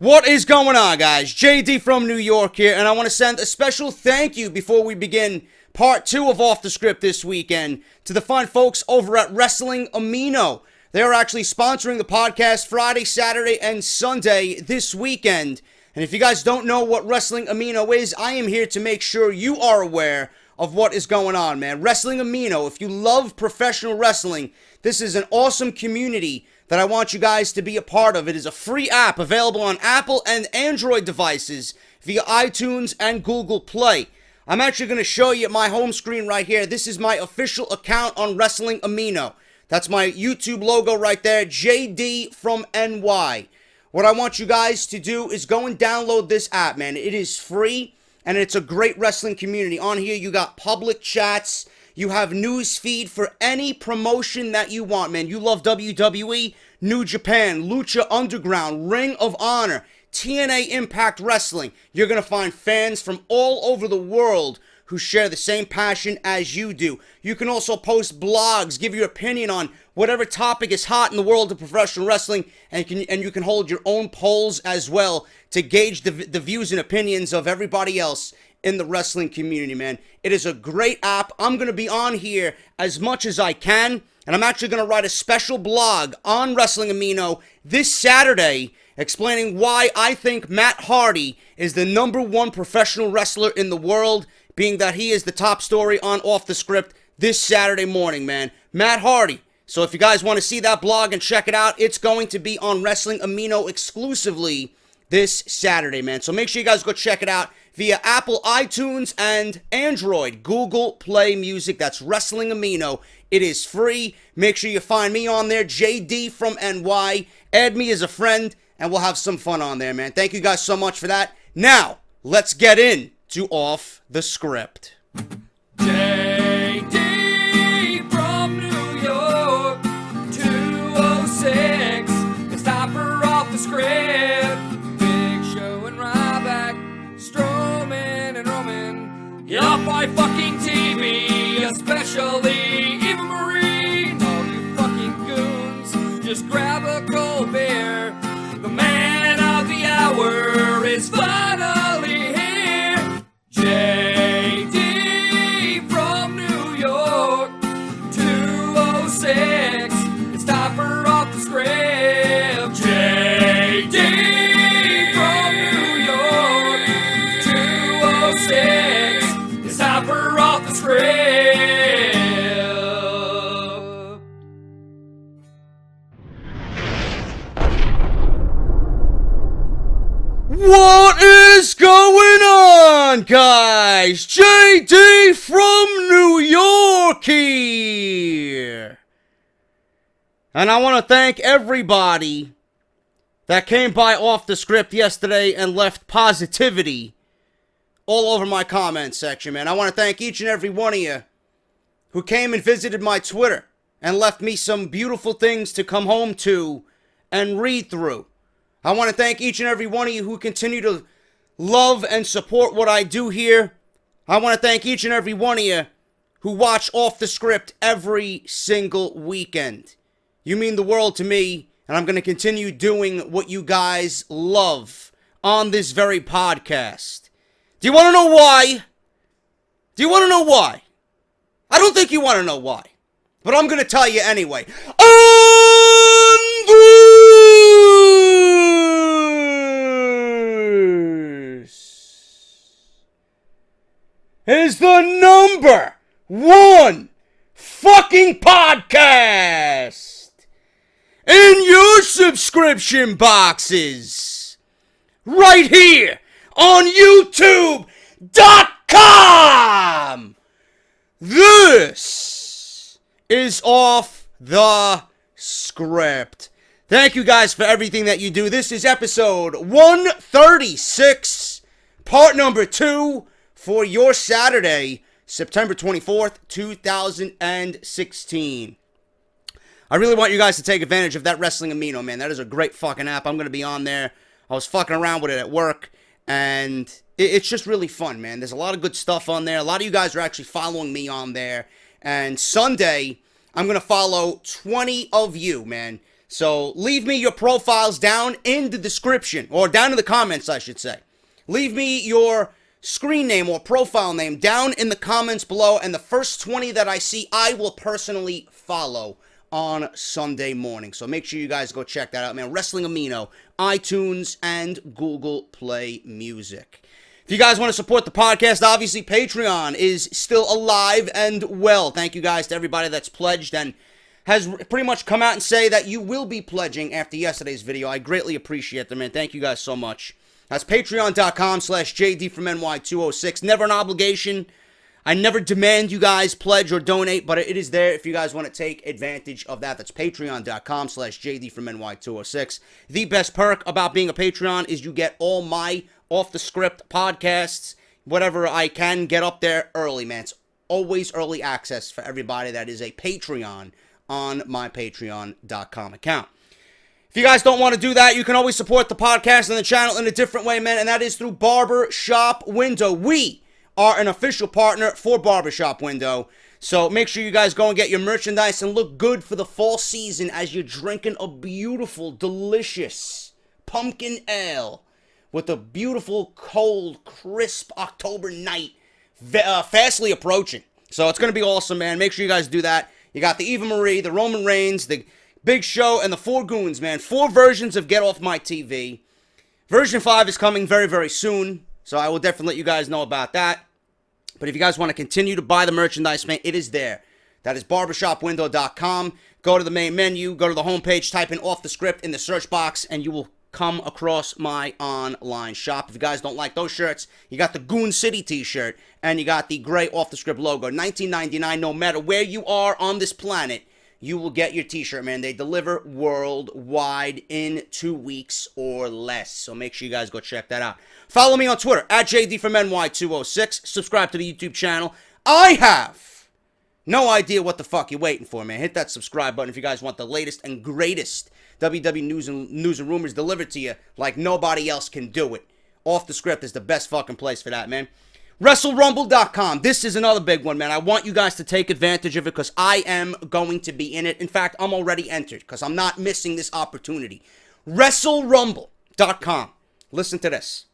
What is going on, guys? JD from New York here, and I want to send a special thank you before we begin part 2 of Off the Script this weekend to the fine folks over at Wrestling Amino. They are actually sponsoring the podcast Friday, Saturday, and Sunday this weekend. And if you guys don't know what Wrestling Amino is, I am here to make sure you are aware of what is going on, man. Wrestling Amino, if you love professional wrestling, this is an awesome community that I want you guys to be a part of. It is a free app available on Apple and Android devices via iTunes and Google Play. I'm actually going to show you my home screen right here. This is my official account on Wrestling Amino. That's my YouTube logo right there, JD from NY. What I want you guys to do is go and download this app, man. It is free, and it's a great wrestling community. On here, you got public chats. You have news feed for any promotion that you want, man. You love WWE, New Japan, Lucha Underground, Ring of Honor, TNA Impact Wrestling. You're going to find fans from all over the world who share the same passion as you do. You can also post blogs, give your opinion on whatever topic is hot in the world of professional wrestling, and you can hold your own polls as well to gauge the views and opinions of everybody else in the wrestling community, man. It is a great app. I'm going to be on here as much as I can, and I'm actually going to write a special blog on Wrestling Amino this Saturday explaining why I think Matt Hardy is the #1 professional wrestler in the world, being that he is the top story on Off the Script this Saturday morning, man. Matt Hardy. So if you guys want to see that blog and check it out, it's going to be on Wrestling Amino exclusively this Saturday, man. So make sure you guys go check it out via Apple, iTunes, and Android, Google Play Music. That's Wrestling Amino. It is free. Make sure you find me on there, JD from NY. Add me as a friend, and we'll have some fun on there, man. Thank you guys so much for that. Now, let's get into Off the Script. JD from New York, 206. It's time for Off the Script. Big Show and Ryback, Strowman and Roman. Get off my fucking TV, especially Eva Marie. And all you fucking goons, just grab a cold beer. The man of the hour is finally here. JD from New York, 206. It's time for Off the Script. JD from New York, 206. It's time for Off the Script. What is going on, guys? JD from New York here. And I want to thank everybody that came by Off the Script yesterday and left positivity all over my comment section, man. I want to thank each and every one of you who came and visited my Twitter and left me some beautiful things to come home to and read through. I want to thank each and every one of you who continue to love and support what I do here. I want to thank each and every one of you who watch Off the Script every single weekend. You mean the world to me, and I'm going to continue doing what you guys love on this very podcast. Do you want to know why? Do you want to know why? I don't think you want to know why, but I'm going to tell you anyway. Is the #1 fucking podcast in your subscription boxes right here on YouTube.com. This is Off the Script. Thank you guys for everything that you do. This is episode 136, part number 2. For your Saturday, September 24th, 2016. I really want you guys to take advantage of that Wrestling Amino, man. That is a great fucking app. I'm going to be on there. I was fucking around with it at work, and it's just really fun, man. There's a lot of good stuff on there. A lot of you guys are actually following me on there. And Sunday, I'm going to follow 20 of you, man. So leave me your profiles down in the description, or down in the comments, I should say. Leave me your screen name or profile name down in the comments below, and the first 20 that I see, I will personally follow on Sunday morning. So make sure you guys go check that out, man. Wrestling Amino, iTunes, and Google Play Music. If you guys want to support the podcast, obviously Patreon is still alive and well. Thank you guys to everybody that's pledged and has pretty much come out and say that you will be pledging after yesterday's video. I greatly appreciate them, man. Thank you guys so much. That's patreon.com/JD from NY206. Never an obligation. I never demand you guys pledge or donate, but it is there if you guys want to take advantage of that. That's patreon.com/JD from NY206. The best perk about being a Patreon is you get all my off-the-script podcasts, whatever I can get up there early, man. It's always early access for everybody that is a Patreon on my patreon.com account. If you guys don't want to do that, you can always support the podcast and the channel in a different way, man, and that is through Barbershop Window. We are an official partner for Barbershop Window, so make sure you guys go and get your merchandise and look good for the fall season as you're drinking a beautiful, delicious pumpkin ale with a beautiful, cold, crisp October night fastly approaching. So it's going to be awesome, man. Make sure you guys do that. You got the Eva Marie, the Roman Reigns, the Big Show, and the 4 Goons, man. 4 versions of Get Off My TV. Version 5 is coming very, very soon, so I will definitely let you guys know about that. But if you guys want to continue to buy the merchandise, man, it is there. That is barbershopwindow.com. Go to the main menu, go to the homepage, type in Off the Script in the search box, and you will come across my online shop. If you guys don't like those shirts, you got the Goon City t-shirt, and you got the gray Off the Script logo. $19.99, no matter where you are on this planet, you will get your t-shirt, man. They deliver worldwide in 2 weeks or less. So make sure you guys go check that out. Follow me on Twitter, @JD from NY206. Subscribe to the YouTube channel. I have no idea what the fuck you're waiting for, man. Hit that subscribe button if you guys want the latest and greatest WWE news and rumors delivered to you like nobody else can do it. Off the Script is the best fucking place for that, man. WrestleRumble.com. This is another big one, man. I want you guys to take advantage of it because I am going to be in it. In fact, I'm already entered because I'm not missing this opportunity. WrestleRumble.com. Listen to this.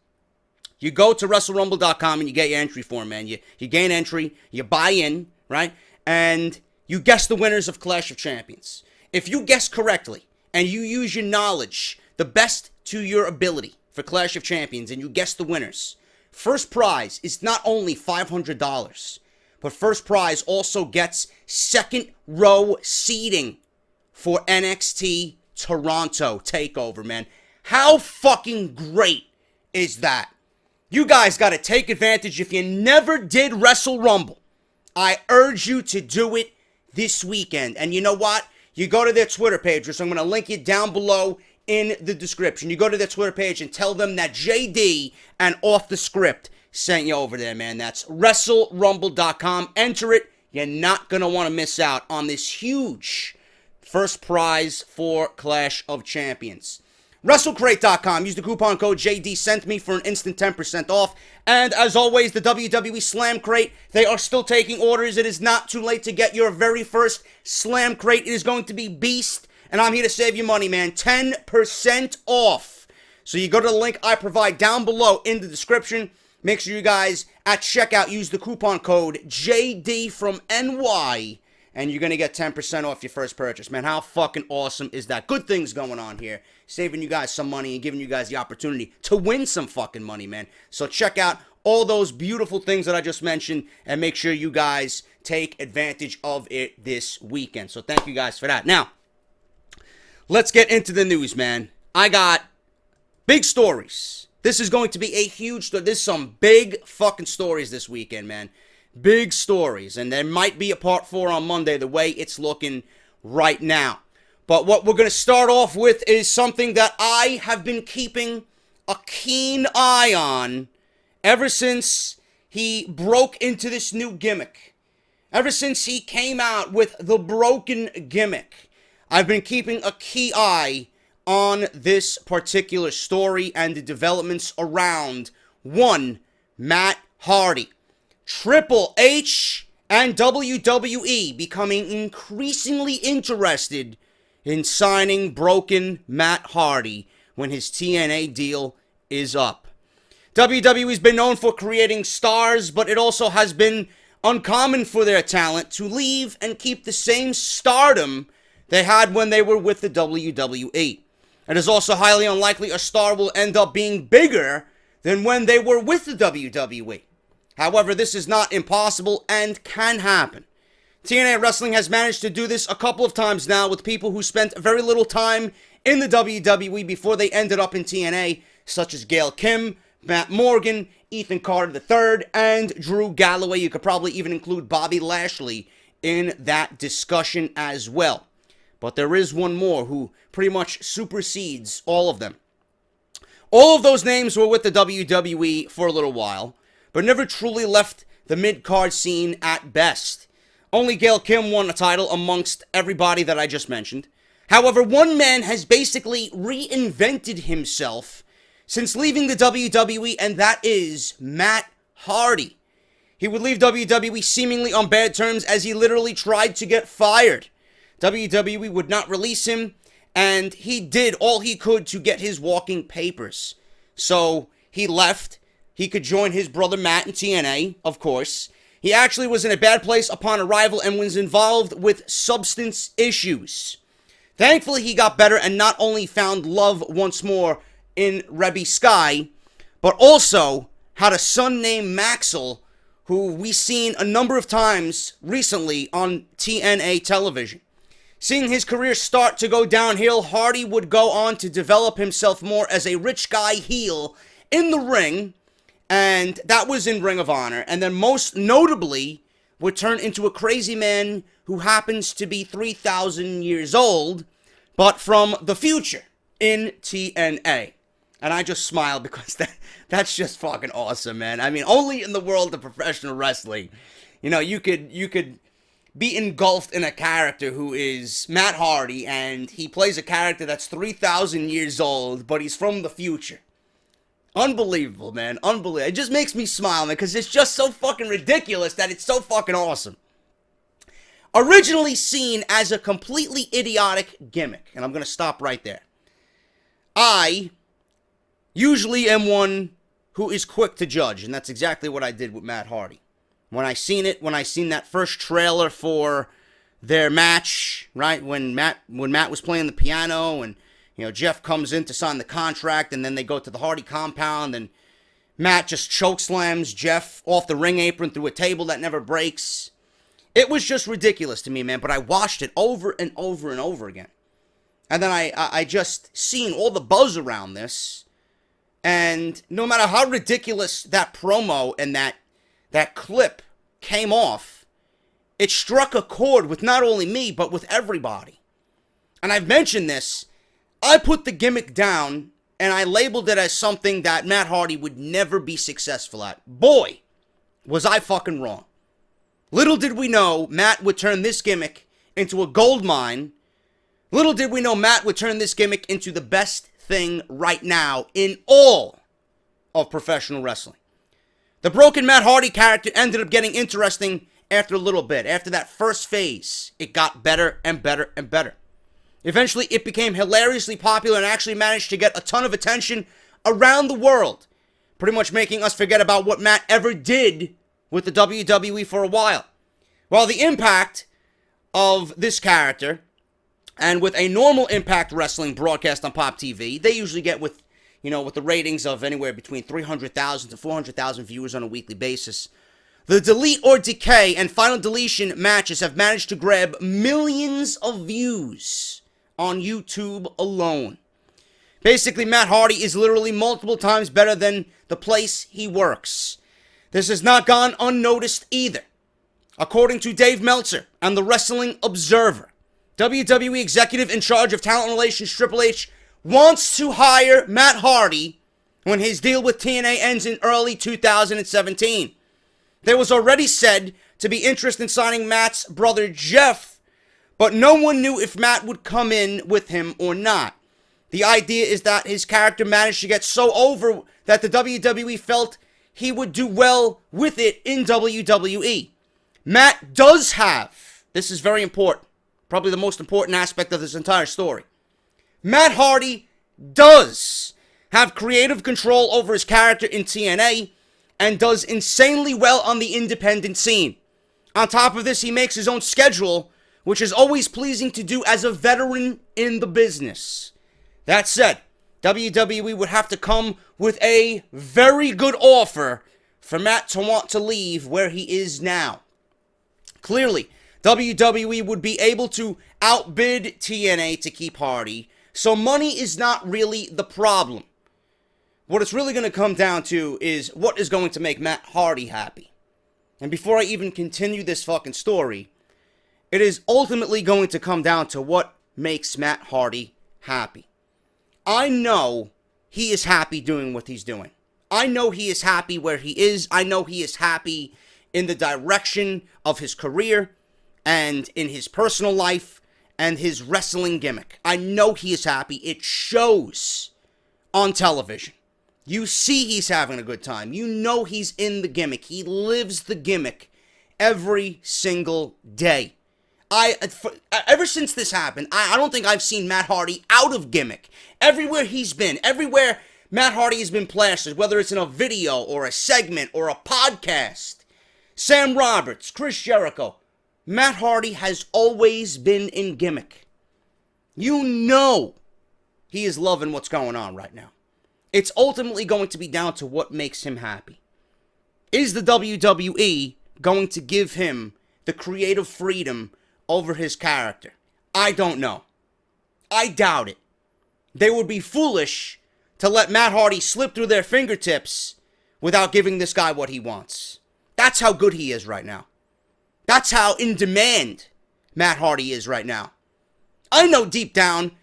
You go to WrestleRumble.com and you get your entry form, man. You gain entry, you buy in, right? And you guess the winners of Clash of Champions. If you guess correctly and you use your knowledge, the best to your ability for Clash of Champions, and you guess the winners, first prize is not only $500, but first prize also gets second row seating for NXT Toronto TakeOver, man. How fucking great is that? You guys got to take advantage. If you never did Wrestle Rumble, I urge you to do it this weekend. And you know what? You go to their Twitter page, which I'm going to link it down below in the description. You go to their Twitter page and tell them that JD and Off the Script sent you over there, man. That's WrestleRumble.com. Enter it. You're not going to want to miss out on this huge first prize for Clash of Champions. WrestleCrate.com. Use the coupon code JDSentMe for an instant 10% off. And as always, the WWE Slam Crate. They are still taking orders. It is not too late to get your very first Slam Crate. It is going to be beast. And I'm here to save you money, man. 10% off. So you go to the link I provide down below in the description. Make sure you guys, at checkout, use the coupon code JD from NY. And you're going to get 10% off your first purchase. Man, how fucking awesome is that? Good things going on here. Saving you guys some money and giving you guys the opportunity to win some fucking money, man. So check out all those beautiful things that I just mentioned. And make sure you guys take advantage of it this weekend. So thank you guys for that. Now, let's get into the news, man. I got big stories. This is going to be a huge story. There's some big fucking stories this weekend, man. Big stories. And there might be a part 4 on Monday the way it's looking right now. But what we're going to start off with is something that I have been keeping a keen eye on ever since he broke into this new gimmick. Ever since he came out with the broken gimmick. I've been keeping a key eye on this particular story and the developments around one Matt Hardy. Triple H and WWE becoming increasingly interested in signing broken Matt Hardy when his TNA deal is up. WWE's been known for creating stars, but it also has been uncommon for their talent to leave and keep the same stardom they had when they were with the WWE. It is also highly unlikely a star will end up being bigger than when they were with the WWE. However, this is not impossible and can happen. TNA Wrestling has managed to do this a couple of times now with people who spent very little time in the WWE before they ended up in TNA, such as Gail Kim, Matt Morgan, Ethan Carter III, and Drew Galloway. You could probably even include Bobby Lashley in that discussion as well. But there is one more who pretty much supersedes all of them. All of those names were with the WWE for a little while, but never truly left the mid-card scene at best. Only Gail Kim won a title amongst everybody that I just mentioned. However, one man has basically reinvented himself since leaving the WWE, and that is Matt Hardy. He would leave WWE seemingly on bad terms as he literally tried to get fired. WWE would not release him, and he did all he could to get his walking papers. So he left. He could join his brother Matt in TNA, of course. He actually was in a bad place upon arrival and was involved with substance issues. Thankfully, he got better and not only found love once more in Rebby Sky, but also had a son named Maxwell, who we've seen a number of times recently on TNA television. Seeing his career start to go downhill, Hardy would go on to develop himself more as a rich guy heel in the ring, and that was in Ring of Honor, and then most notably would turn into a crazy man who happens to be 3,000 years old, but from the future in TNA. And I just smile because that's just fucking awesome, man. I mean, only in the world of professional wrestling, you know, you could be engulfed in a character who is Matt Hardy, and he plays a character that's 3,000 years old, but he's from the future. Unbelievable, man. Unbelievable. It just makes me smile, man, because it's just so fucking ridiculous that it's so fucking awesome. Originally seen as a completely idiotic gimmick, and I'm going to stop right there. I usually am one who is quick to judge, and that's exactly what I did with Matt Hardy. When I seen that first trailer for their match, right, when Matt was playing the piano, and you know, Jeff comes in to sign the contract, and then they go to the Hardy compound, and Matt just chokeslams Jeff off the ring apron through a table that never breaks. It was just ridiculous to me, man, but I watched it over and over and over again. And then I just seen all the buzz around this, and no matter how ridiculous that promo and that clip came off, it struck a chord with not only me, but with everybody. And I've mentioned this. I put the gimmick down, and I labeled it as something that Matt Hardy would never be successful at. Boy, was I fucking wrong. Little did we know Matt would turn this gimmick into a gold mine. Little did we know Matt would turn this gimmick into the best thing right now in all of professional wrestling. The broken Matt Hardy character ended up getting interesting after a little bit. After that first phase, it got better and better and better. Eventually, it became hilariously popular and actually managed to get a ton of attention around the world, pretty much making us forget about what Matt ever did with the WWE for a while. While the impact of this character, and with a normal Impact Wrestling broadcast on Pop TV, they usually get with the ratings of anywhere between 300,000 to 400,000 viewers on a weekly basis. The Delete or Decay and Final Deletion matches have managed to grab millions of views on YouTube alone. Basically, Matt Hardy is literally multiple times better than the place he works. This has not gone unnoticed either. According to Dave Meltzer and the Wrestling Observer, WWE executive in charge of talent relations Triple H wants to hire Matt Hardy when his deal with TNA ends in early 2017. There was already said to be interest in signing Matt's brother Jeff, but no one knew if Matt would come in with him or not. The idea is that his character managed to get so over that the WWE felt he would do well with it in WWE. Matt does have, this is very important, Probably the most important aspect of this entire story. Matt Hardy does have creative control over his character in TNA and does insanely well on the independent scene. On top of this, he makes his own schedule, which is always pleasing to do as a veteran in the business. That said, WWE would have to come with a very good offer for Matt to want to leave where he is now. Clearly, WWE would be able to outbid TNA to keep Hardy, so money is not really the problem. What it's really going to come down to is what is going to make Matt Hardy happy. And before I even continue this fucking story, it is ultimately going to come down to what makes Matt Hardy happy. I know he is happy doing what he's doing. I know he is happy where he is. I know he is happy in the direction of his career and in his personal life and his wrestling gimmick. I know he is happy. It shows on television. You see he's having a good time. You know he's in the gimmick. He lives the gimmick every single day. Ever since this happened, I don't think I've seen Matt Hardy out of gimmick. Everywhere he's been, everywhere Matt Hardy has been plastered, whether it's in a video or a segment or a podcast, Sam Roberts, Chris Jericho, Matt Hardy has always been in gimmick. You know he is loving what's going on right now. It's ultimately going to be down to what makes him happy. Is the WWE going to give him the creative freedom over his character? I don't know. I doubt it. They would be foolish to let Matt Hardy slip through their fingertips without giving this guy what he wants. That's how good he is right now. That's how in demand Matt Hardy is right now. I know deep down,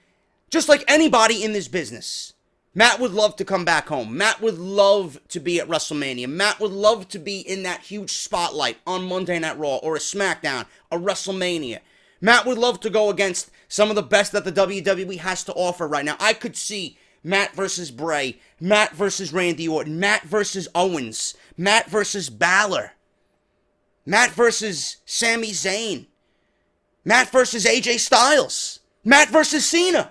just like anybody in this business, Matt would love to come back home. Matt would love to be at WrestleMania. Matt would love to be in that huge spotlight on Monday Night Raw or a SmackDown, a WrestleMania. Matt would love to go against some of the best that the WWE has to offer right now. I could see Matt versus Bray, Matt versus Randy Orton, Matt versus Owens, Matt versus Balor, Matt versus Sami Zayn, Matt versus AJ Styles, Matt versus Cena.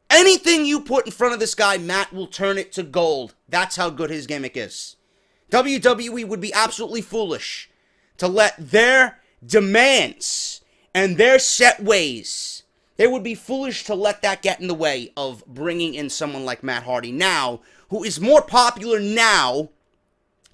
Anything you put in front of this guy, Matt will turn it to gold. That's how good his gimmick is. WWE would be absolutely foolish to let their demands and their set ways, they would be foolish to let that get in the way of bringing in someone like Matt Hardy now, who is more popular now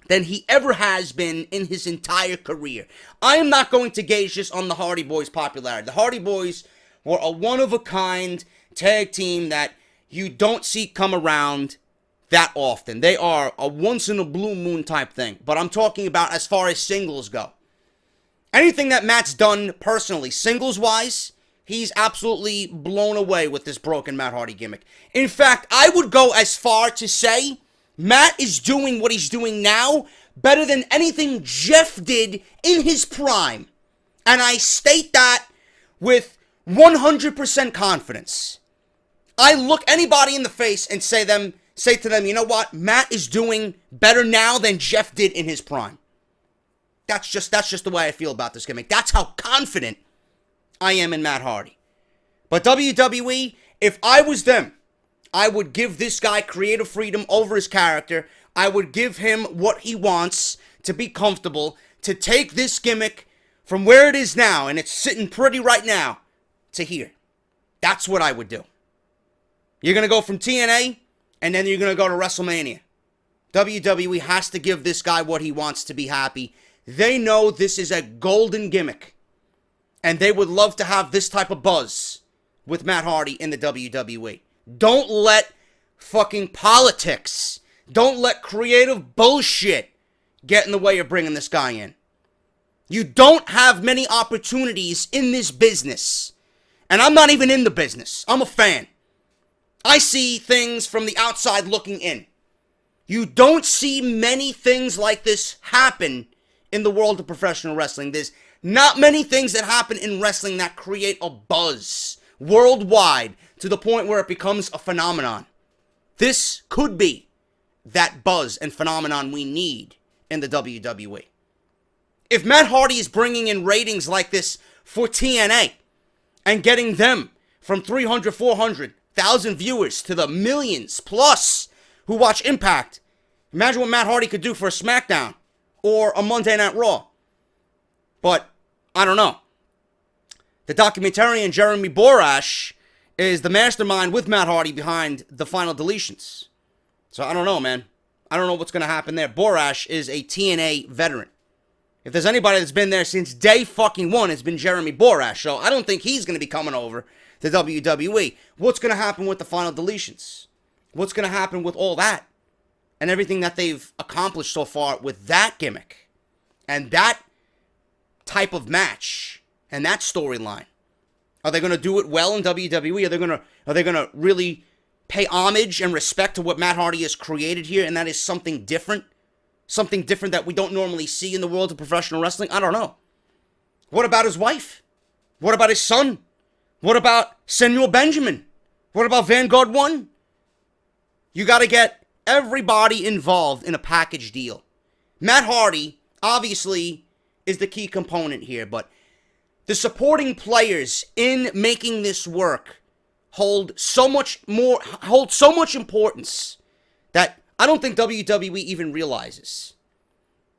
than he ever has been in his entire career. I am not going to gauge this on the Hardy Boys' popularity. The Hardy Boys were a one-of-a-kind tag team that you don't see come around that often. They are a once-in-a-blue-moon type thing. But I'm talking about as far as singles go. Anything that Matt's done personally, singles-wise, he's absolutely blown away with this broken Matt Hardy gimmick. In fact, I would go as far to say Matt is doing what he's doing now better than anything Jeff did in his prime. And I state that with 100% confidence. I look anybody in the face and say to them, you know what? Matt is doing better now than Jeff did in his prime. That's just the way I feel about this gimmick. That's how confident I am in Matt Hardy. But WWE, if I was them, I would give this guy creative freedom over his character. I would give him what he wants to be comfortable, to take this gimmick from where it is now, and it's sitting pretty right now, to here. That's what I would do. You're going to go from TNA, and then you're going to go to WrestleMania. WWE has to give this guy what he wants to be happy. They know this is a golden gimmick, and they would love to have this type of buzz with Matt Hardy in the WWE. Don't let fucking politics, don't let creative bullshit get in the way of bringing this guy in. You don't have many opportunities in this business. And I'm not even in the business. I'm a fan. I see things from the outside looking in. You don't see many things like this happen in the world of professional wrestling. There's not many things that happen in wrestling that create a buzz worldwide to the point where it becomes a phenomenon. This could be that buzz and phenomenon we need in the WWE. If Matt Hardy is bringing in ratings like this for TNA and getting them from 300, 400,000 viewers to the millions plus who watch Impact. Imagine what Matt Hardy could do for a SmackDown or a Monday Night Raw. But I don't know. The documentarian Jeremy Borash is the mastermind with Matt Hardy behind the final deletions. So I don't know, man. I don't know what's going to happen there. Borash is a TNA veteran. If there's anybody that's been there since day fucking one, it's been Jeremy Borash. So I don't think he's going to be coming over to WWE. What's going to happen with the final deletions? What's going to happen with all that? And everything that they've accomplished so far with that gimmick. And that type of match. And that storyline. Are they going to do it well in WWE? Are they going to really pay homage and respect to what Matt Hardy has created here, and that is something different? Something different that we don't normally see in the world of professional wrestling? I don't know. What about his wife? What about his son? What about Senor Benjamin? What about Vanguard 1? You got to get everybody involved in a package deal. Matt Hardy, obviously, is the key component here, but the supporting players in making this work hold so much importance that I don't think WWE even realizes.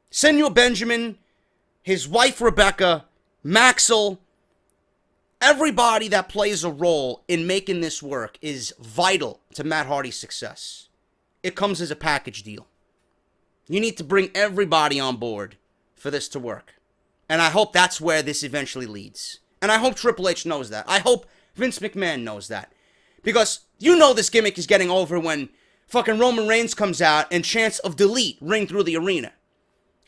Senor Benjamin, his wife Rebecca, Maxwell, everybody that plays a role in making this work is vital to Matt Hardy's success. It comes as a package deal. You need to bring everybody on board for this to work. And I hope that's where this eventually leads. And I hope Triple H knows that. I hope Vince McMahon knows that. Because you know this gimmick is getting over when fucking Roman Reigns comes out and chants of delete ring through the arena.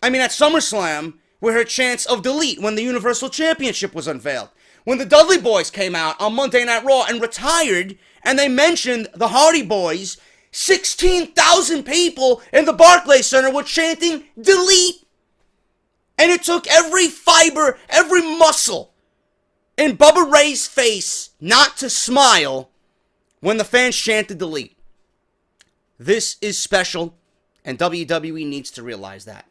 I mean, at SummerSlam, we heard chants of delete when the Universal Championship was unveiled. When the Dudley Boys came out on Monday Night Raw and retired, and they mentioned the Hardy Boys, 16,000 people in the Barclays Center were chanting delete. And it took every fiber, every muscle in Bubba Ray's face not to smile when the fans chanted delete. This is special, and WWE needs to realize that.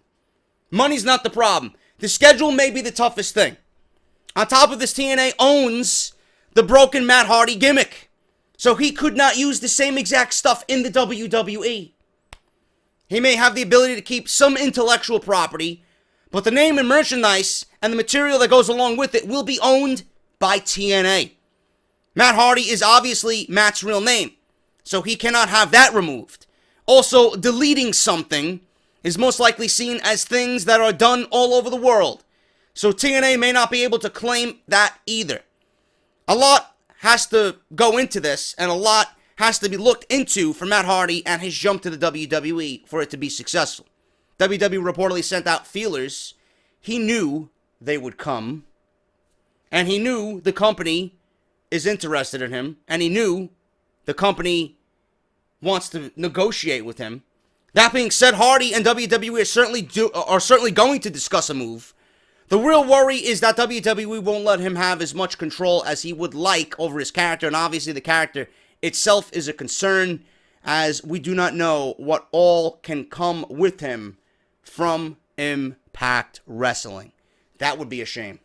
Money's not the problem. The schedule may be the toughest thing. On top of this, TNA owns the broken Matt Hardy gimmick. So he could not use the same exact stuff in the WWE. He may have the ability to keep some intellectual property, but the name and merchandise and the material that goes along with it will be owned by TNA. Matt Hardy is obviously Matt's real name, so he cannot have that removed. Also, deleting something is most likely seen as things that are done all over the world, so TNA may not be able to claim that either. A lot has to go into this, and a lot has to be looked into for Matt Hardy and his jump to the WWE for it to be successful. WWE reportedly sent out feelers. He knew they would come. And he knew the company is interested in him. And he knew the company wants to negotiate with him. That being said, Hardy and WWE are certainly going to discuss a move. The real worry is that WWE won't let him have as much control as he would like over his character. And obviously the character itself is a concern, as we do not know what all can come with him from Impact Wrestling. That would be a shame.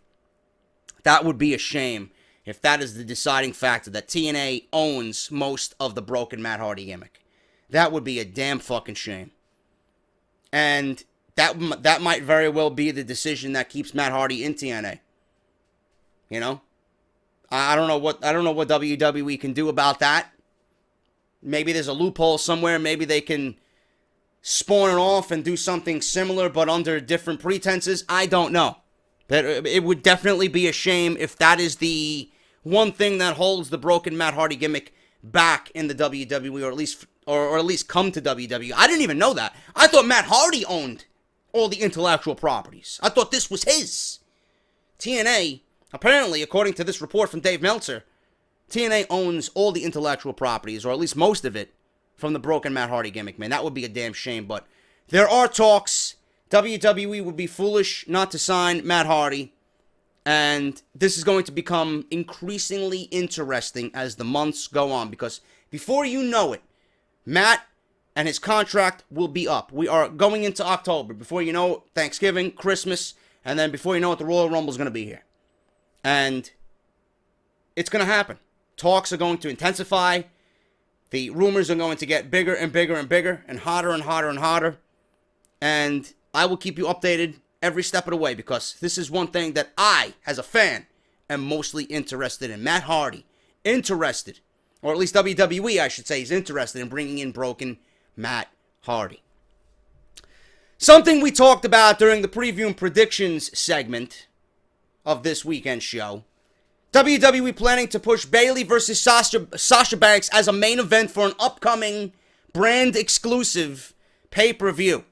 That would be a shame if that is the deciding factor, that TNA owns most of the broken Matt Hardy gimmick. That would be a damn fucking shame. And that might very well be the decision that keeps Matt Hardy in TNA. You know? I don't know what WWE can do about that. Maybe there's a loophole somewhere. Maybe they can spawn it off and do something similar but under different pretenses. I don't know. But it would definitely be a shame if that is the one thing that holds the broken Matt Hardy gimmick back in the WWE, or at least come to WWE. I didn't even know that. I thought Matt Hardy owned all the intellectual properties. I thought this was his. TNA, apparently, according to this report from Dave Meltzer, TNA owns all the intellectual properties, or at least most of it, from the broken Matt Hardy gimmick, man. That would be a damn shame, but there are talks. WWE would be foolish not to sign Matt Hardy, and this is going to become increasingly interesting as the months go on, because before you know it, Matt and his contract will be up. We are going into October. Before you know it, Thanksgiving, Christmas, and then before you know it, the Royal Rumble is going to be here. And it's going to happen. Talks are going to intensify. The rumors are going to get bigger and bigger and bigger and hotter and hotter and hotter. And I will keep you updated every step of the way because this is one thing that I, as a fan, am mostly interested in. Matt Hardy, interested, or at least WWE, I should say, is interested in bringing in broken Matt Hardy. Something we talked about during the preview and predictions segment of this weekend's show. WWE planning to push Bayley versus Sasha Banks as a main event for an upcoming brand exclusive pay-per-view.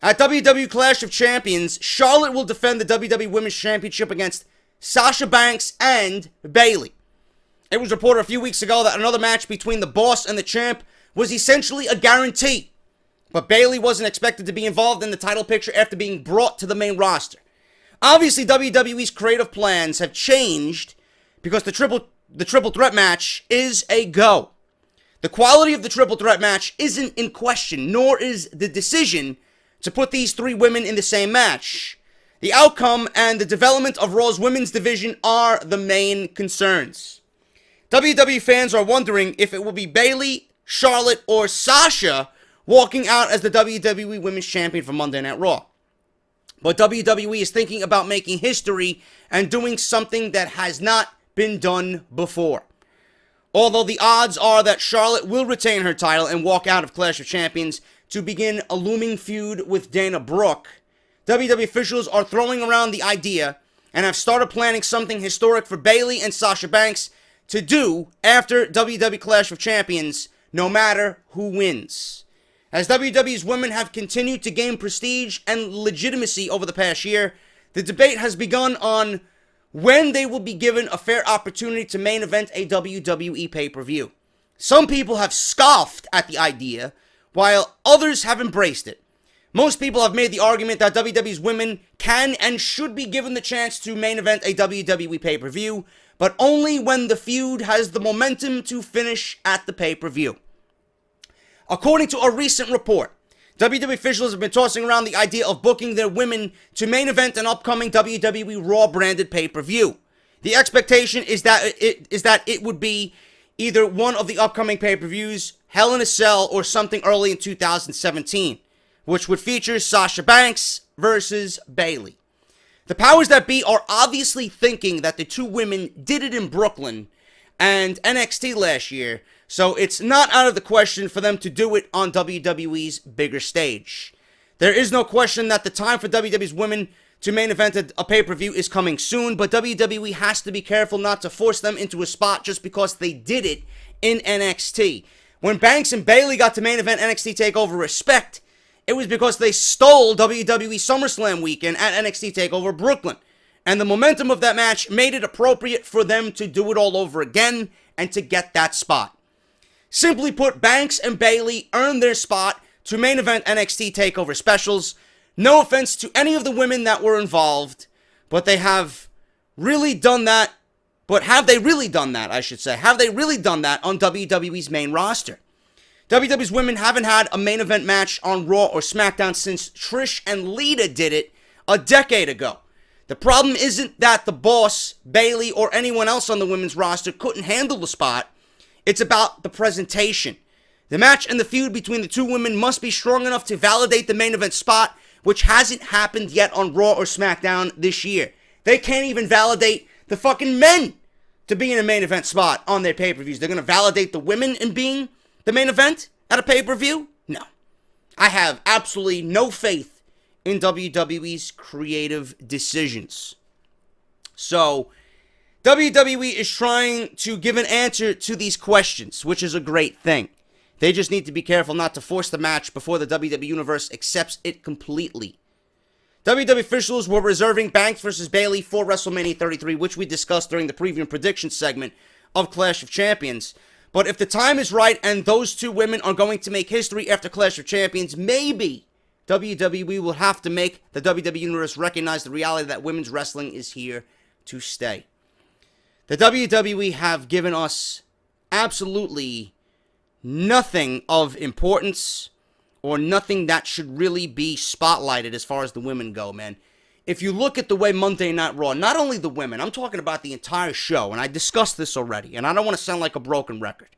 At WWE Clash of Champions, Charlotte will defend the WWE Women's Championship against Sasha Banks and Bayley. It was reported a few weeks ago that another match between the Boss and the Champ was essentially a guarantee. But Bayley wasn't expected to be involved in the title picture after being brought to the main roster. Obviously, WWE's creative plans have changed because the triple threat match is a go. The quality of the triple threat match isn't in question, nor is the decision to put these three women in the same match. The outcome and the development of Raw's women's division are the main concerns. WWE fans are wondering if it will be Bayley, Charlotte, or Sasha walking out as the WWE Women's Champion for Monday Night Raw. But WWE is thinking about making history and doing something that has not been done before. Although the odds are that Charlotte will retain her title and walk out of Clash of Champions to begin a looming feud with Dana Brooke, WWE officials are throwing around the idea and have started planning something historic for Bayley and Sasha Banks to do after WWE Clash of Champions, no matter who wins. As WWE's women have continued to gain prestige and legitimacy over the past year, the debate has begun on when they will be given a fair opportunity to main event a WWE pay-per-view. Some people have scoffed at the idea, while others have embraced it. Most people have made the argument that WWE's women can and should be given the chance to main event a WWE pay-per-view, but only when the feud has the momentum to finish at the pay-per-view. According to a recent report, WWE officials have been tossing around the idea of booking their women to main event an upcoming WWE Raw branded pay-per-view. The expectation is that it would be either one of the upcoming pay-per-views, Hell in a Cell, or something early in 2017, which would feature Sasha Banks versus Bayley. The powers that be are obviously thinking that the two women did it in Brooklyn and NXT last year, so it's not out of the question for them to do it on WWE's bigger stage. There is no question that the time for WWE's women to main event a pay-per-view is coming soon, but WWE has to be careful not to force them into a spot just because they did it in NXT. When Banks and Bayley got to main event NXT TakeOver Respect, it was because they stole WWE SummerSlam weekend at NXT TakeOver Brooklyn. And the momentum of that match made it appropriate for them to do it all over again and to get that spot. Simply put, Banks and Bayley earned their spot to main event NXT TakeOver Specials. No offense to any of the women that were involved, but they have really done that. But have they really done that, I should say? Have they really done that on WWE's main roster? WWE's women haven't had a main event match on Raw or SmackDown since Trish and Lita did it a decade ago. The problem isn't that the Boss, Bayley, or anyone else on the women's roster couldn't handle the spot. It's about the presentation. The match and the feud between the two women must be strong enough to validate the main event spot, which hasn't happened yet on Raw or SmackDown this year. They can't even validate the fucking men to be in a main event spot on their pay-per-views. They're going to validate the women in being the main event at a pay-per-view? No. I have absolutely no faith in WWE's creative decisions. So, WWE is trying to give an answer to these questions, which is a great thing. They just need to be careful not to force the match before the WWE Universe accepts it completely. WWE officials were reserving Banks versus Bayley for WrestleMania 33, which we discussed during the preview and prediction segment of Clash of Champions. But if the time is right and those two women are going to make history after Clash of Champions, maybe WWE will have to make the WWE Universe recognize the reality that women's wrestling is here to stay. The WWE have given us absolutely nothing of importance or nothing that should really be spotlighted as far as the women go, man. if you look at the way Monday Night Raw, not only the women, I'm talking about the entire show, and I discussed this already, and I don't want to sound like a broken record.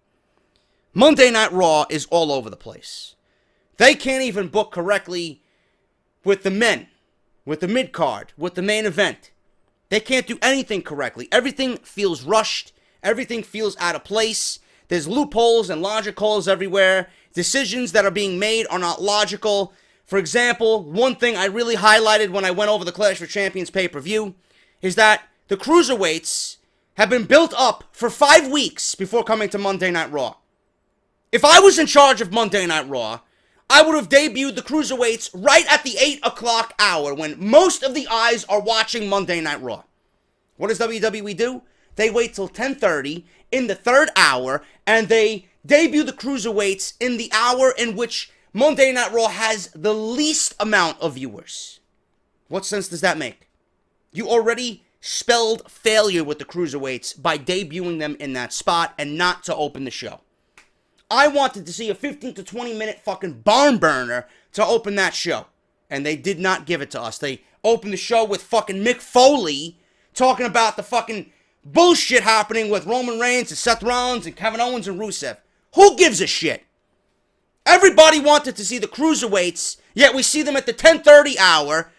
Monday Night Raw is all over the place. They can't even book correctly with the men, with the mid-card, with the main event. They can't do anything correctly. Everything feels rushed. Everything feels out of place. There's loopholes and logic holes everywhere. Decisions that are being made are not logical. For example, one thing I really highlighted when I went over the Clash for Champions pay-per-view is that the cruiserweights have been built up for 5 weeks before coming to Monday Night Raw. If I was in charge of Monday Night Raw, I would have debuted the cruiserweights right at the 8 o'clock hour when most of the eyes are watching Monday Night Raw. What does WWE do? They wait till 10:30 in the third hour, and they debut the cruiserweights in the hour in which Monday Night Raw has the least amount of viewers. What sense does that make? You already spelled failure with the cruiserweights by debuting them in that spot and not to open the show. I wanted to see a 15 to 20 minute fucking barn burner to open that show, and they did not give it to us. They opened the show with fucking Mick Foley talking about the fucking bullshit happening with Roman Reigns and Seth Rollins and Kevin Owens and Rusev. Who gives a shit? Everybody wanted to see the cruiserweights, yet we see them at the 10:30 hour,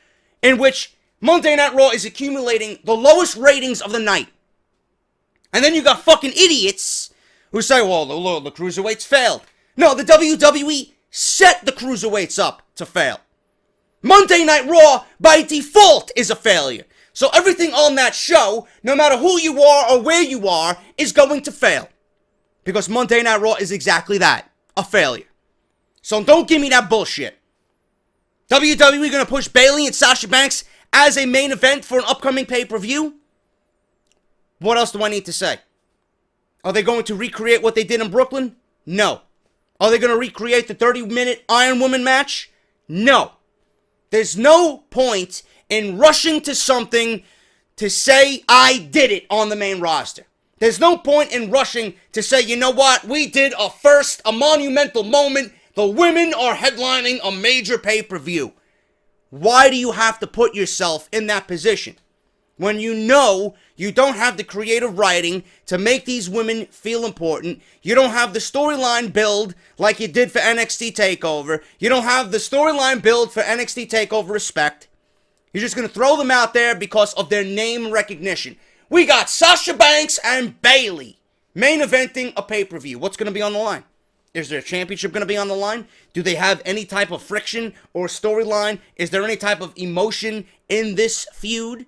in which Monday Night Raw is accumulating the lowest ratings of the night. And then you got fucking idiots who say, well, the cruiserweights failed. No, the WWE set the cruiserweights up to fail. Monday Night Raw, by default, is a failure. So everything on that show, no matter who you are or where you are, is going to fail. Because Monday Night Raw is exactly that, a failure. So don't give me that bullshit. WWE gonna push Bayley and Sasha Banks as a main event for an upcoming pay-per-view? What else do I need to say? Are they going to recreate what they did in Brooklyn? No. Are they going to recreate the 30-minute Iron Woman match? No. There's no point in rushing to something to say, I did it on the main roster. There's no point in rushing to say, you know what, we did a monumental moment. The women are headlining a major pay-per-view. Why do you have to put yourself in that position when you know you don't have the creative writing to make these women feel important? You don't have the storyline build like you did for NXT TakeOver. You don't have the storyline build for NXT TakeOver Respect. You're just going to throw them out there because of their name recognition. We got Sasha Banks and Bayley main eventing a pay-per-view. What's going to be on the line? Is there a championship going to be on the line? Do they have any type of friction or storyline? Is there any type of emotion in this feud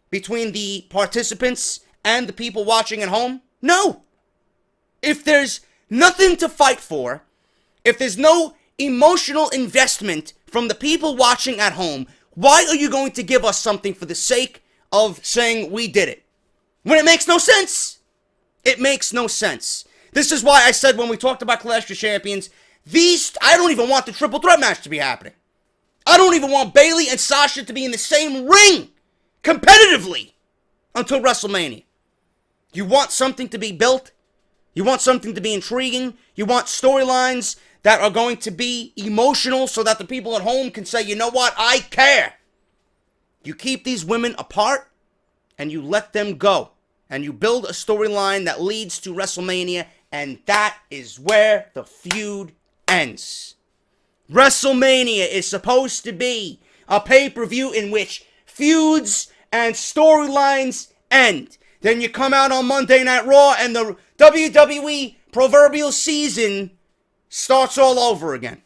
between the participants and the people watching at home? No. If there's nothing to fight for, if there's no emotional investment from the people watching at home, why are you going to give us something for the sake of saying we did it? When it makes no sense. It makes no sense. This is why I said when we talked about Clash of Champions, I don't even want the triple threat match to be happening. I don't even want Bayley and Sasha to be in the same ring competitively until WrestleMania. You want something to be built. You want something to be intriguing. You want storylines that are going to be emotional so that the people at home can say, you know what, I care. You keep these women apart and you let them go. And you build a storyline that leads to WrestleMania, and that is where the feud ends. WrestleMania is supposed to be a pay-per-view in which feuds and storylines end. Then you come out on Monday Night Raw and the WWE proverbial season starts all over again.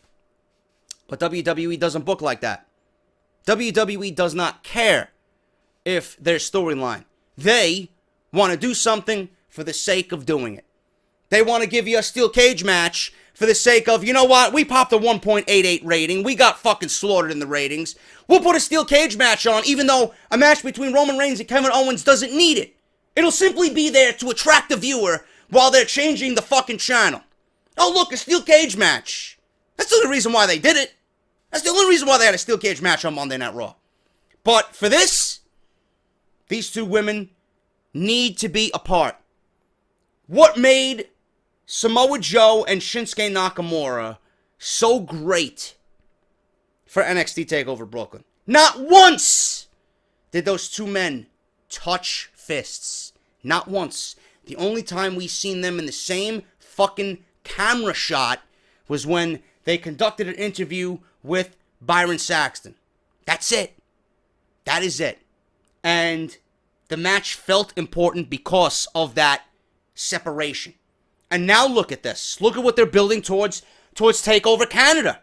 But WWE doesn't book like that. WWE does not care if there's storyline. They want to do something for the sake of doing it. They want to give you a steel cage match for the sake of, you know what, we popped a 1.88 rating. We got fucking slaughtered in the ratings. We'll put a steel cage match on, even though a match between Roman Reigns and Kevin Owens doesn't need it. It'll simply be there to attract the viewer while they're changing the fucking channel. Oh, look, a steel cage match. That's the only reason why they did it. That's the only reason why they had a steel cage match on Monday Night Raw. But for this, these two women need to be apart. What made Samoa Joe and Shinsuke Nakamura so great for NXT TakeOver Brooklyn? Not once did those two men touch fists. Not once. The only time we seen them in the same fucking camera shot was when they conducted an interview with Byron Saxton. That's it. That is it. And the match felt important because of that separation. And now look at this. Look at what they're building towards TakeOver Canada.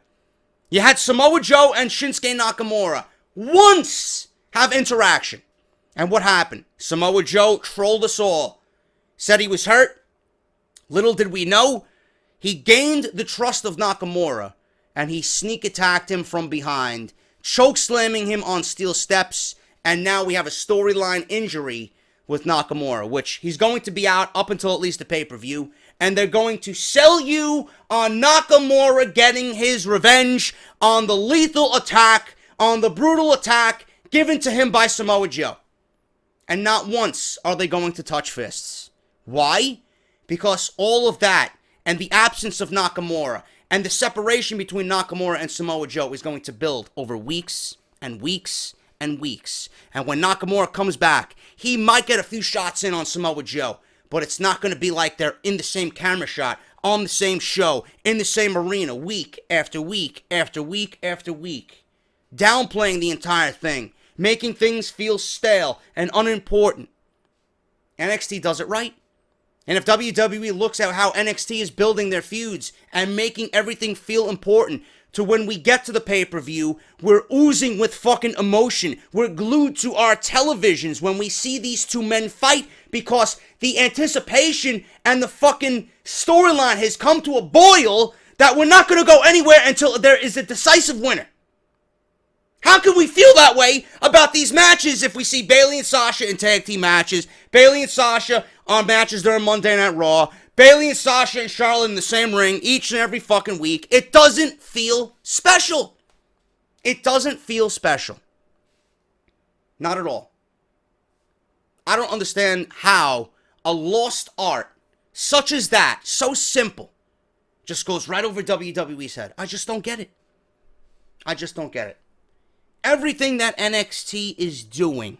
You had Samoa Joe and Shinsuke Nakamura once have interaction. And what happened? Samoa Joe trolled us all. Said he was hurt. Little did we know, he gained the trust of Nakamura, and he sneak attacked him from behind, choke slamming him on steel steps, and now we have a storyline injury with Nakamura, which he's going to be out up until at least the pay-per-view, and they're going to sell you on Nakamura getting his revenge on the lethal attack, on the brutal attack given to him by Samoa Joe. And not once are they going to touch fists. Why? Because all of that and the absence of Nakamura and the separation between Nakamura and Samoa Joe is going to build over weeks and weeks and weeks. And when Nakamura comes back, he might get a few shots in on Samoa Joe, but it's not going to be like they're in the same camera shot, on the same show, in the same arena, week after week after week after week. Downplaying the entire thing, making things feel stale and unimportant. NXT does it right. And if WWE looks at how NXT is building their feuds and making everything feel important, to when we get to the pay-per-view, we're oozing with fucking emotion. We're glued to our televisions when we see these two men fight because the anticipation and the fucking storyline has come to a boil that we're not going to go anywhere until there is a decisive winner. How can we feel that way about these matches if we see Bayley and Sasha in tag team matches, Bayley and Sasha on matches during Monday Night Raw, Bayley and Sasha and Charlotte in the same ring each and every fucking week? It doesn't feel special. It doesn't feel special. Not at all. I don't understand how a lost art such as that, so simple, just goes right over WWE's head. I just don't get it. I just don't get it. Everything that NXT is doing,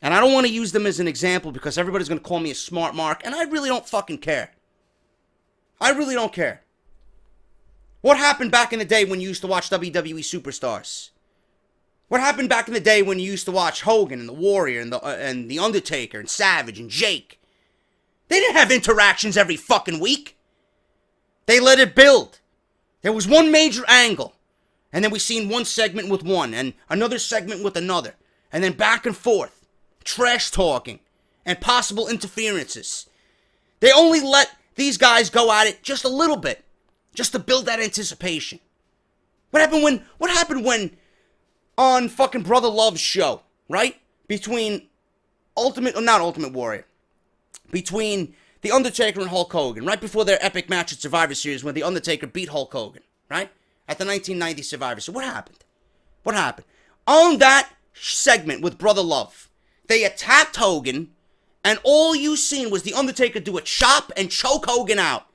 and I don't want to use them as an example because everybody's going to call me a smart mark, and I really don't fucking care. I really don't care. What happened back in the day when you used to watch WWE Superstars? What happened back in the day when you used to watch Hogan and the Warrior and the Undertaker and Savage and Jake? They didn't have interactions every fucking week. They let it build. There was one major angle. And then we seen one segment with one, and another segment with another. And then back and forth. Trash talking. And possible interferences. They only let these guys go at it just a little bit. Just to build that anticipation. What happened when on fucking Brother Love's show, right? Between not Ultimate Warrior. Between The Undertaker and Hulk Hogan. Right before their epic match at Survivor Series when The Undertaker beat Hulk Hogan. Right? At the 1990 Survivor Series. What happened? What happened? On that segment with Brother Love, they attacked Hogan, and all you seen was The Undertaker do a chop and choke Hogan out.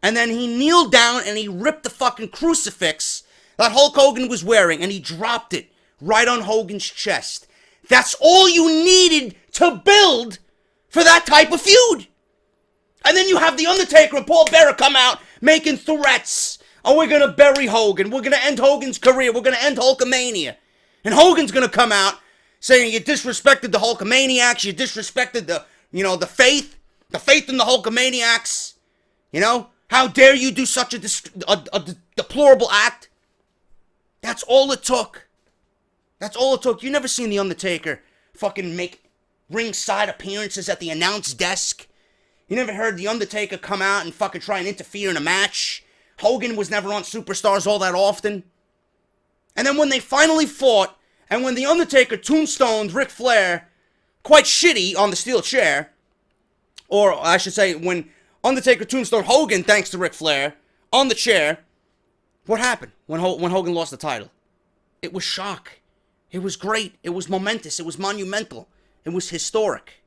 And then he kneeled down and he ripped the fucking crucifix that Hulk Hogan was wearing, and he dropped it right on Hogan's chest. That's all you needed to build for that type of feud. And then you have The Undertaker and Paul Bearer come out making threats. Oh, we're going to bury Hogan. We're going to end Hogan's career. We're going to end Hulkamania. And Hogan's going to come out saying you disrespected the Hulkamaniacs. You disrespected the faith. The faith in the Hulkamaniacs. You know? How dare you do such a deplorable act? That's all it took. That's all it took. You never seen The Undertaker fucking make ringside appearances at the announce desk. You never heard The Undertaker come out and fucking try and interfere in a match. Hogan was never on Superstars all that often. And then when they finally fought, and when The Undertaker tombstoned Ric Flair quite shitty on the steel chair, or I should say, when Undertaker tombstoned Hogan thanks to Ric Flair on the chair, what happened when Hogan lost the title? It was shock. It was great. It was momentous. It was monumental. It was historic.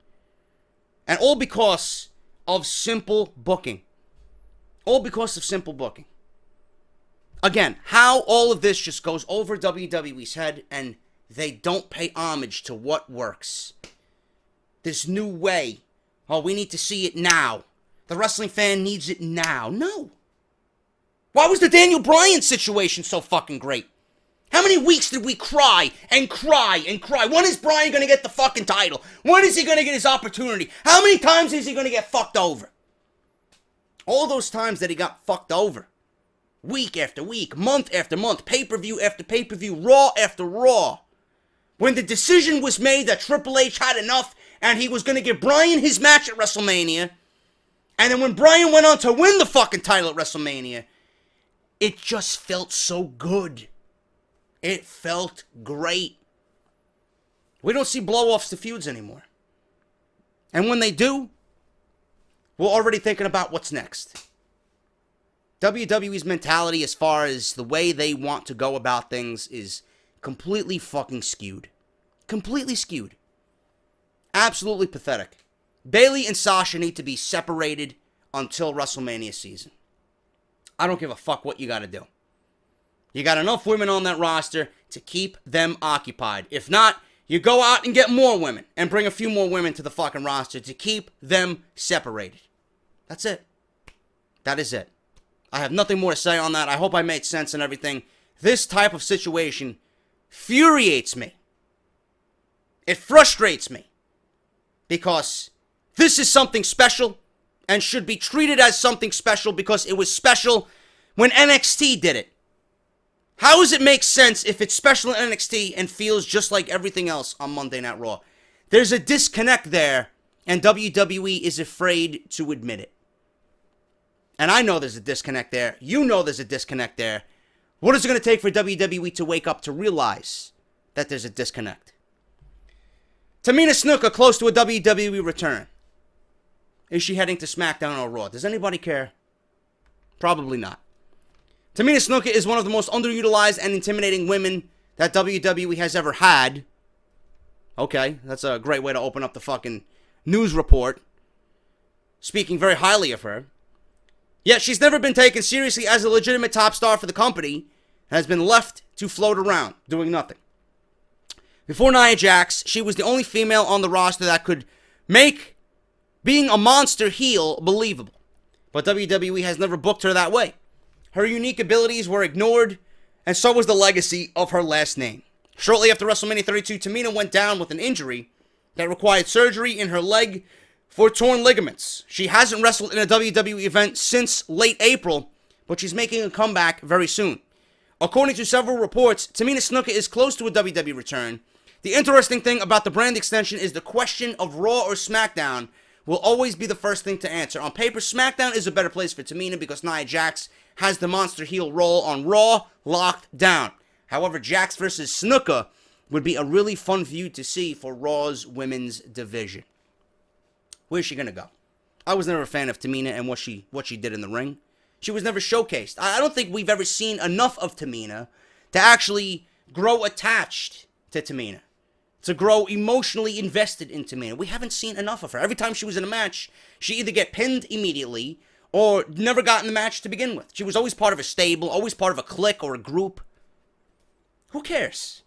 And all because of simple booking. All because of simple booking. Again, how all of this just goes over WWE's head, and they don't pay homage to what works. This new way. Oh, we need to see it now. The wrestling fan needs it now. No. Why was the Daniel Bryan situation so fucking great? How many weeks did we cry and cry and cry? When is Bryan going to get the fucking title? When is he going to get his opportunity? How many times is he going to get fucked over? All those times that he got fucked over. Week after week, month after month, pay-per-view after pay-per-view, Raw after Raw. When the decision was made that Triple H had enough and he was going to give Bryan his match at WrestleMania, and then when Bryan went on to win the fucking title at WrestleMania, it just felt so good. It felt great. We don't see blow-offs to feuds anymore. And when they do, we're already thinking about what's next. WWE's mentality as far as the way they want to go about things is completely fucking skewed. Completely skewed. Absolutely pathetic. Bayley and Sasha need to be separated until WrestleMania season. I don't give a fuck what you gotta do. You got enough women on that roster to keep them occupied. If not, you go out and get more women and bring a few more women to the fucking roster to keep them separated. That's it. That is it. I have nothing more to say on that. I hope I made sense and everything. This type of situation infuriates me. It frustrates me. Because this is something special and should be treated as something special because it was special when NXT did it. How does it make sense if it's special in NXT and feels just like everything else on Monday Night Raw? There's a disconnect there, and WWE is afraid to admit it. And I know there's a disconnect there. You know there's a disconnect there. What is it going to take for WWE to wake up to realize that there's a disconnect? Tamina Snuka close to a WWE return. Is she heading to SmackDown or Raw? Does anybody care? Probably not. Tamina Snuka is one of the most underutilized and intimidating women that WWE has ever had. Okay, that's a great way to open up the fucking news report. Speaking very highly of her. Yet she's never been taken seriously as a legitimate top star for the company and has been left to float around, doing nothing. Before Nia Jax, she was the only female on the roster that could make being a monster heel believable. But WWE has never booked her that way. Her unique abilities were ignored, and so was the legacy of her last name. Shortly after WrestleMania 32, Tamina went down with an injury that required surgery in her leg for torn ligaments. She hasn't wrestled in a WWE event since late April, but she's making a comeback very soon. According to several reports, Tamina Snuka is close to a WWE return. The interesting thing about the brand extension is the question of Raw or SmackDown will always be the first thing to answer. On paper, SmackDown is a better place for Tamina because Nia Jax has the monster heel role on Raw locked down. However, Jax versus Snuka would be a really fun feud to see for Raw's women's division. Where's she going to go? I was never a fan of Tamina and what she did in the ring. She was never showcased. I don't think we've ever seen enough of Tamina to actually grow attached to Tamina. To grow emotionally invested in Tamina. We haven't seen enough of her. Every time she was in a match, she either get pinned immediately or never got in the match to begin with. She was always part of a stable, always part of a clique or a group. Who cares?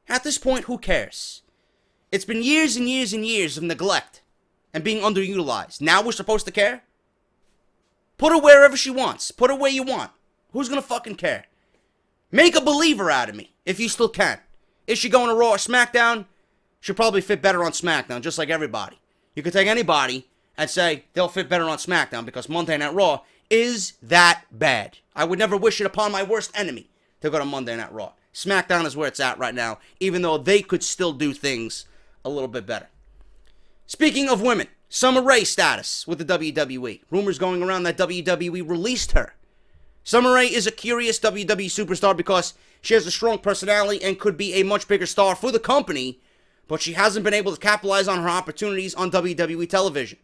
At this point, who cares? It's been years and years and years of neglect and being underutilized. Now we're supposed to care? Put her wherever she wants. Put her where you want. Who's gonna fucking care? Make a believer out of me, if you still can. Is she going to Raw or SmackDown? She'll probably fit better on SmackDown, just like everybody. You could take anybody and say they'll fit better on SmackDown because Monday Night Raw is that bad. I would never wish it upon my worst enemy to go to Monday Night Raw. SmackDown is where it's at right now, even though they could still do things a little bit better. Speaking of women, Summer Rae status with the WWE. Rumors going around that WWE released her. Summer Rae is a curious WWE superstar because she has a strong personality and could be a much bigger star for the company, but she hasn't been able to capitalize on her opportunities on WWE television.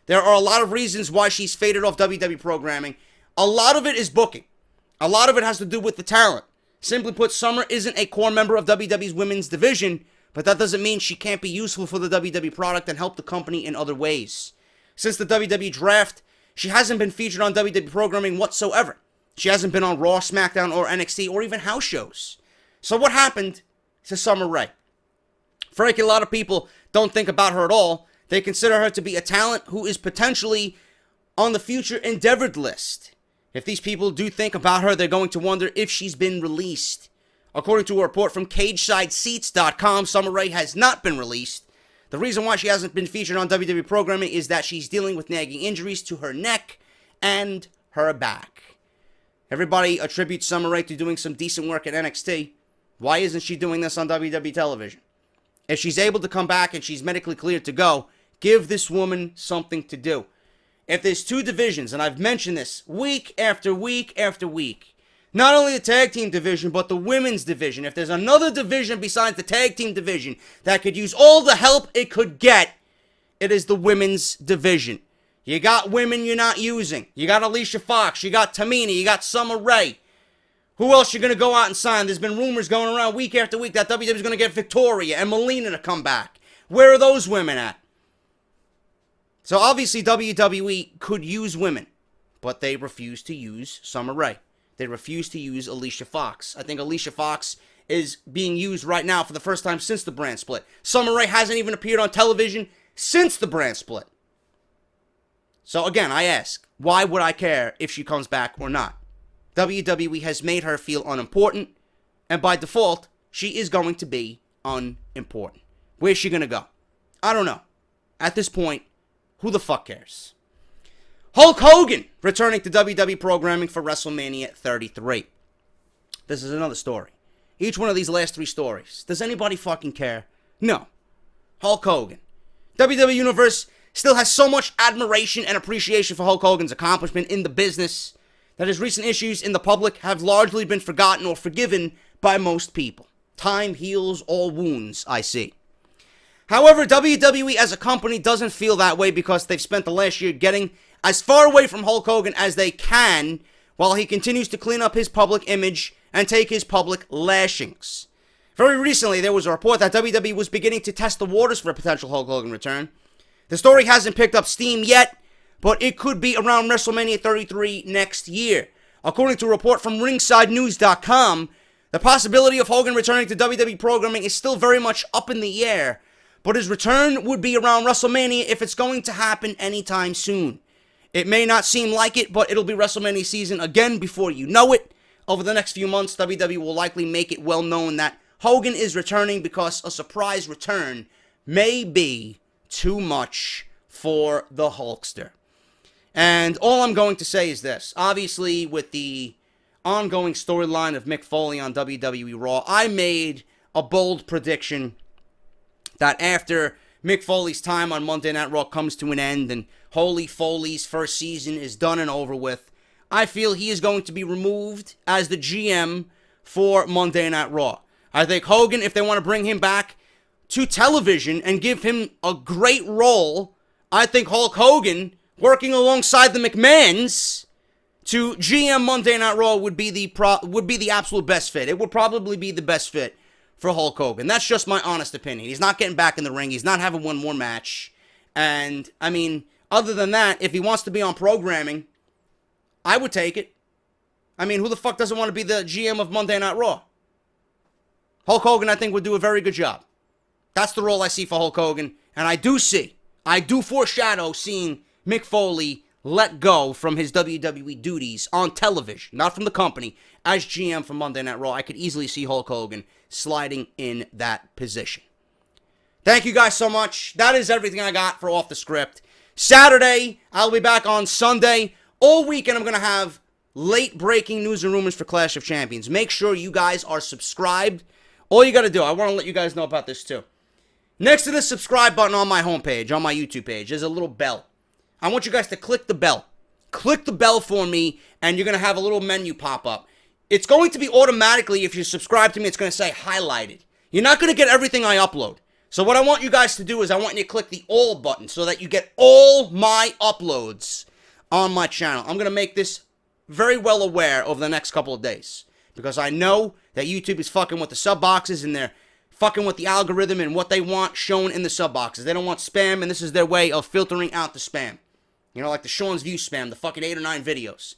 There are a lot of reasons why she's faded off WWE programming. A lot of it is booking. A lot of it has to do with the talent. Simply put, Summer isn't a core member of WWE's women's division, but that doesn't mean she can't be useful for the WWE product and help the company in other ways. Since the WWE draft, she hasn't been featured on WWE programming whatsoever. She hasn't been on Raw, SmackDown, or NXT, or even house shows. So what happened to Summer Rae? Frankly, a lot of people don't think about her at all. They consider her to be a talent who is potentially on the future endeavored list. If these people do think about her, they're going to wonder if she's been released. According to a report from CagesideSeats.com, Summer Rae has not been released. The reason why she hasn't been featured on WWE programming is that she's dealing with nagging injuries to her neck and her back. Everybody attributes Summer Rae to doing some decent work at NXT. Why isn't she doing this on WWE television? If she's able to come back and she's medically cleared to go, give this woman something to do. If there's two divisions, and I've mentioned this week after week after week, not only the tag team division, but the women's division. If there's another division besides the tag team division that could use all the help it could get, it is the women's division. You got women you're not using. You got Alicia Fox. You got Tamina. You got Summer Rae. Who else you going to go out and sign? There's been rumors going around week after week that WWE is going to get Victoria and Melina to come back. Where are those women at? So obviously WWE could use women, but they refuse to use Summer Rae. They refuse to use Alicia Fox. I think Alicia Fox is being used right now for the first time since the brand split. Summer Rae hasn't even appeared on television since the brand split. So again, I ask, why would I care if she comes back or not? WWE has made her feel unimportant, and by default, she is going to be unimportant. Where's she going to go? I don't know. At this point, who the fuck cares? Hulk Hogan returning to WWE programming for WrestleMania 33. This is another story. Each one of these last three stories. Does anybody fucking care? No. Hulk Hogan. WWE Universe still has so much admiration and appreciation for Hulk Hogan's accomplishment in the business that his recent issues in the public have largely been forgotten or forgiven by most people. Time heals all wounds, I see. However, WWE as a company doesn't feel that way because they've spent the last year getting as far away from Hulk Hogan as they can while he continues to clean up his public image and take his public lashings. Very recently, there was a report that WWE was beginning to test the waters for a potential Hulk Hogan return. The story hasn't picked up steam yet, but it could be around WrestleMania 33 next year. According to a report from RingsideNews.com, the possibility of Hogan returning to WWE programming is still very much up in the air, but his return would be around WrestleMania if it's going to happen anytime soon. It may not seem like it, but it'll be WrestleMania season again before you know it. Over the next few months, WWE will likely make it well known that Hogan is returning because a surprise return may be too much for the Hulkster. And all I'm going to say is this. Obviously, with the ongoing storyline of Mick Foley on WWE Raw, I made a bold prediction that after Mick Foley's time on Monday Night Raw comes to an end and Holy Foley's first season is done and over with, I feel he is going to be removed as the GM for Monday Night Raw. I think Hogan, if they want to bring him back to television and give him a great role, I think Hulk Hogan working alongside the McMahons to GM Monday Night Raw would be the absolute best fit. It would probably be the best fit for Hulk Hogan. That's just my honest opinion. He's not getting back in the ring. He's not having one more match. And, I mean, other than that, if he wants to be on programming, I would take it. I mean, who the fuck doesn't want to be the GM of Monday Night Raw? Hulk Hogan, I think, would do a very good job. That's the role I see for Hulk Hogan. And I do foreshadow seeing Mick Foley let go from his WWE duties on television, not from the company, as GM for Monday Night Raw. I could easily see Hulk Hogan sliding in that position. Thank you guys so much. That is everything I got for Off the Script. Saturday, I'll be back on Sunday. All weekend, I'm going to have late breaking news and rumors for Clash of Champions. Make sure you guys are subscribed. All you got to do, I want to let you guys know about this too. Next to the subscribe button on my homepage, on my YouTube page, there's a little bell. I want you guys to click the bell. Click the bell for me, and you're going to have a little menu pop up. It's going to be automatically, if you subscribe to me, it's going to say highlighted. You're not going to get everything I upload. So what I want you guys to do is I want you to click the all button so that you get all my uploads on my channel. I'm going to make this very well aware over the next couple of days, because I know that YouTube is fucking with the sub boxes and they're fucking with the algorithm and what they want shown in the sub boxes. They don't want spam, and this is their way of filtering out the spam. You know, like the Sean's View spam, the fucking 8 or 9 videos.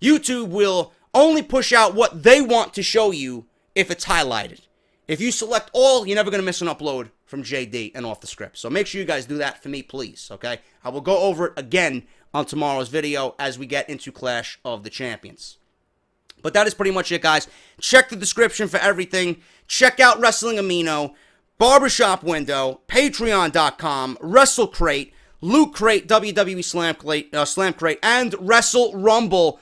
YouTube will only push out what they want to show you if it's highlighted. If you select all, you're never going to miss an upload from JD and Off the Script. So make sure you guys do that for me, please, okay? I will go over it again on tomorrow's video as we get into Clash of the Champions. But that is pretty much it, guys. Check the description for everything. Check out Wrestling Amino, Barbershop Window, Patreon.com, WrestleCrate, Loot Crate, WWE Slam Crate, and WrestleRumble.com.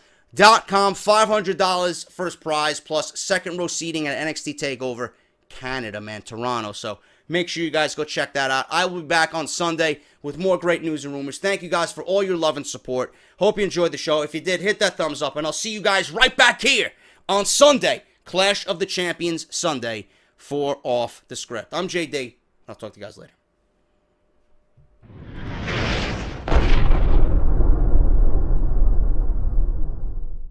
$500 first prize plus second row seating at NXT TakeOver Canada, man, Toronto. So make sure you guys go check that out. I will be back on Sunday with more great news and rumors. Thank you guys for all your love and support. Hope you enjoyed the show. If you did, hit that thumbs up, and I'll see you guys right back here on Sunday, Clash of the Champions Sunday, for Off the Script. I'm JD. I'll talk to you guys later.